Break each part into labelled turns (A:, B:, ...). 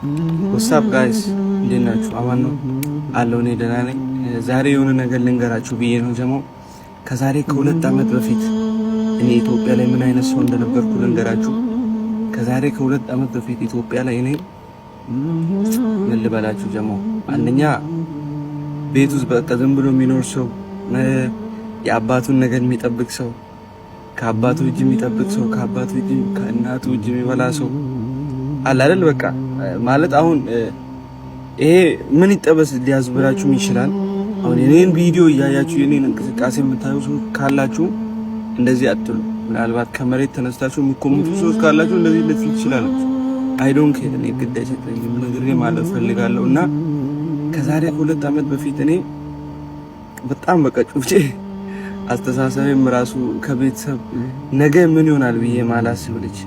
A: What's up guys? እንዴት ናችሁ? አማን ነው አለው። እኔ ደህና ነኝ። ዛሬ የሆነ ነገር ልንገራችሁ ብዬ ነው ጀማው። ከዛሬ ከ2 ዓመት በፊት እኔ ኢትዮጵያ ላይ ምን አይነት ሰው እንደነበርኩ ልንገራችሁ። ከዛሬ ከ2 ዓመት በፊት ኢትዮጵያ ላይ እኔ ምን ልበላችሁ ጀማው፣ አንደኛ ቤት ውስጥ በቃ ዝም ብሎ የሚኖር ሰው፣ የአባቱን ነገር የሚጠብቅ ሰው፣ ከአባቱ እጅ የሚጠብቅ ሰው፣ ከአባቱ እጅ ከእናቱ እጅ የሚበላ ሰው አለ አይደል? በቃ ማለት አሁን ይሄ ምን ይጠበስ ሊያዝብራችሁ ይችላል። አሁን የኔን ቪዲዮ እያያችሁ የኔን እንቅስቃሴ የምታዩ ሰው ካላችሁ እንደዚህ አትሉ። ምናልባት ከመሬት ተነስታችሁ የሚኮምቱ ሰዎች ካላችሁ እንደዚህ ልትሉ ትችላላችሁ። አይ ዶንት ኬር። እኔ ግዴታ ምን ነገር ማለት ፈልጋለሁ። እና ከዛሬ 2 ዓመት በፊት እኔ በጣም በቃ ጩጬ አስተሳሰቤም ራሱ ከቤተሰብ ነገ ምን ይሆናል ብዬ ማላስብ ልጅ፣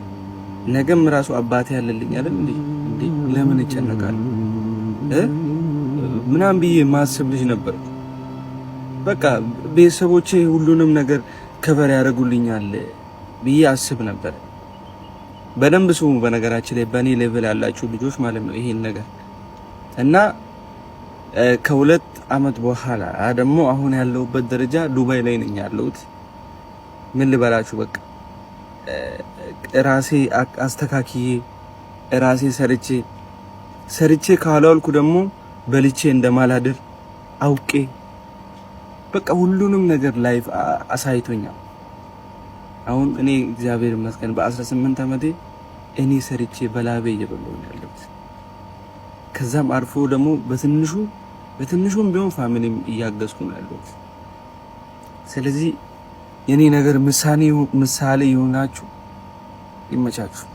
A: ነገም ራሱ አባቴ ያለልኝ አይደል እንዴ ለምን እጨነቃለሁ ምናምን ብዬ ማስብ ልጅ ነበር። በቃ ቤተሰቦቼ ሁሉንም ነገር ከበር ያደርጉልኛል ብዬ አስብ ነበር። በደንብ ስሙ። በነገራችን ላይ በእኔ ሌቭል ያላችሁ ልጆች ማለት ነው ይሄን ነገር እና ከ2 ዓመት በኋላ ደግሞ አሁን ያለሁበት ደረጃ ዱባይ ላይ ነኝ ያለሁት። ምን ልበላችሁ በቃ ራሴ አስተካክዬ ራሴ ሰርቼ ካላልኩ ደግሞ በልቼ እንደማላድር አውቄ በቃ ሁሉንም ነገር ላይፍ አሳይቶኛል። አሁን እኔ እግዚአብሔር ይመስገን በ18 ዓመቴ እኔ ሰርቼ በላቤ እየበላሁ ያለሁት። ከዛም አርፎ ደግሞ በትንሹም ቢሆን ፋሚሊም እያገዝኩ ነው ያለሁት። ስለዚህ የኔ ነገር ምሳሌ ይሆናችሁ። ይመቻችሁ።